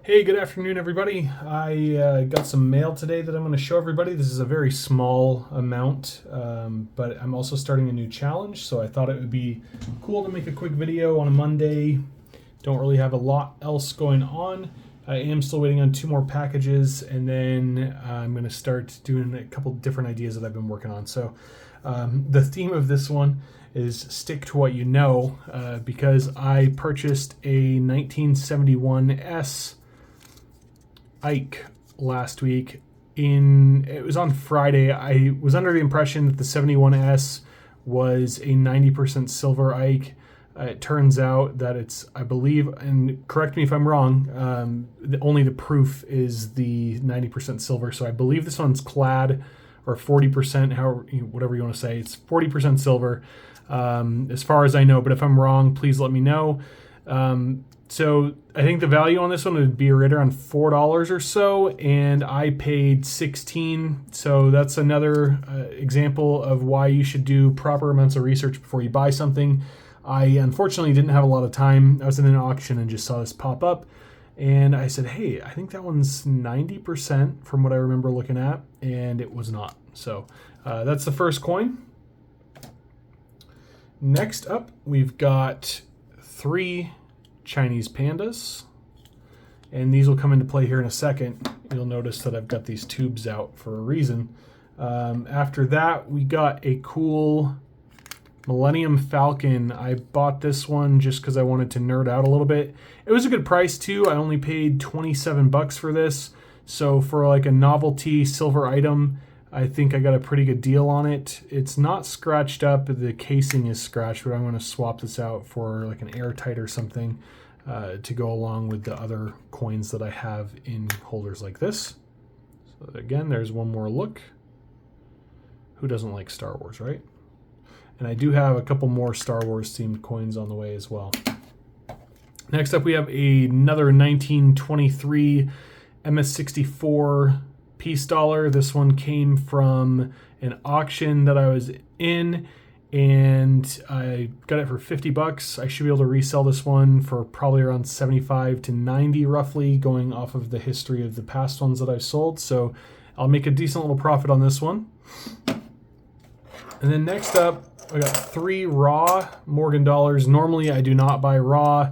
Hey, good afternoon, everybody. I got some mail today that I'm going to show everybody. This is a very small amount, but I'm also starting a new challenge, so I thought it would be cool to make a quick video on a Monday. Don't really have a lot else going on. I am still waiting on 2 more packages, and then I'm going to start doing a couple different ideas that I've been working on. So the theme of this one is stick to what you know, because I purchased a 1971S Ike last week. It was on Friday. I was under the impression that the 71S was a 90% silver Ike. It turns out that it's, I believe, and correct me if I'm wrong, only the proof is the 90% silver. So I believe this one's clad, or 40%, however, whatever you want to say. It's 40% silver, as far as I know. But if I'm wrong, please let me know. So I think the value on this one would be right around $4 or so, and I paid $16. So that's another example of why you should do proper amounts of research before you buy something. I unfortunately didn't have a lot of time. I was in an auction and just saw this pop up, and I said, hey, I think that one's 90% from what I remember looking at, and it was not. So that's the first coin. Next up, we've got 3 Chinese pandas, and these will come into play here in a second. You'll notice that I've got these tubes out for a reason. After that, we got a cool Millennium Falcon. I bought this one just because I wanted to nerd out a little bit. It was a good price too. I only paid 27 bucks for this. So for like a novelty silver item, I think I got a pretty good deal on it. It's not scratched up. The casing is scratched, but I'm going to swap this out for like an airtight or something to go along with the other coins that I have in holders like this. So again, there's one more look. Who doesn't like Star Wars, right? And I do have a couple more Star Wars themed coins on the way as well. Next up, we have another 1923 MS64 peace dollar. This one came from an auction that I was in, and I got it for 50 bucks. I should be able to resell this one for probably around 75 to 90 roughly, going off of the history of the past ones that I've sold. So I'll make a decent little profit on this one. And then next up, I got 3 raw Morgan dollars. Normally I do not buy raw.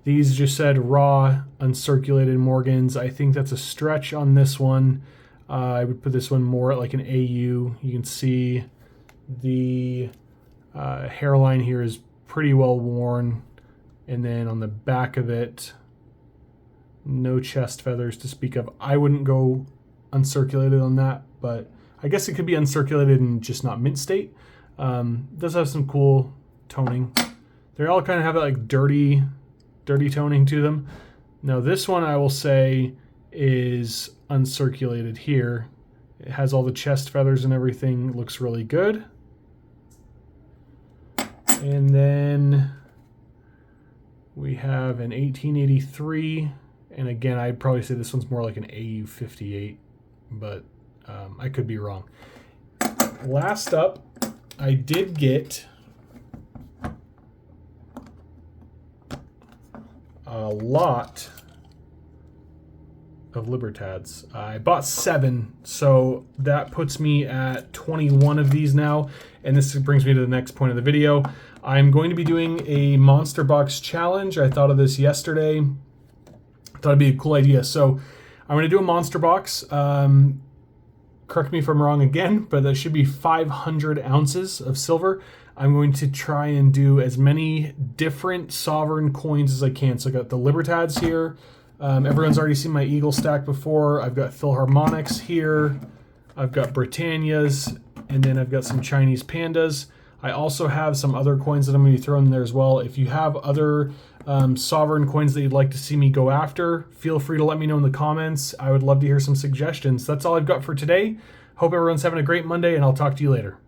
These just said raw uncirculated Morgans. I think that's a stretch on this one. I would put this one more at like an AU. You can see the hairline here is pretty well worn. And then on the back of it, no chest feathers to speak of. I wouldn't go uncirculated on that, but I guess it could be uncirculated and just not mint state. Does have some cool toning. They all kind of have that like dirty toning to them. Now this one I will say is uncirculated here. It has all the chest feathers and everything. It looks really good. And then we have an 1883, and again I'd probably say this one's more like an AU 58, but I could be wrong. Last up, I did get a lot of Libertads. I bought 7, so that puts me at 21 of these now, and this brings me to the next point of the video. I'm going to be doing a monster box challenge. I thought of this yesterday. I thought it'd be a cool idea. So I'm going to do a monster box. Correct me if I'm wrong again, but that should be 500 ounces of silver. I'm going to try and do as many different sovereign coins as I can. So I got the Libertads here. Everyone's already seen my Eagle stack before. I've got Philharmonics here. I've got Britannias, and then I've got some Chinese pandas. I also have some other coins that I'm going to be throwing in there as well. If you have other sovereign coins that you'd like to see me go after, feel free to let me know in the comments. I would love to hear some suggestions. That's all I've got for today. Hope everyone's having a great Monday, and I'll talk to you later.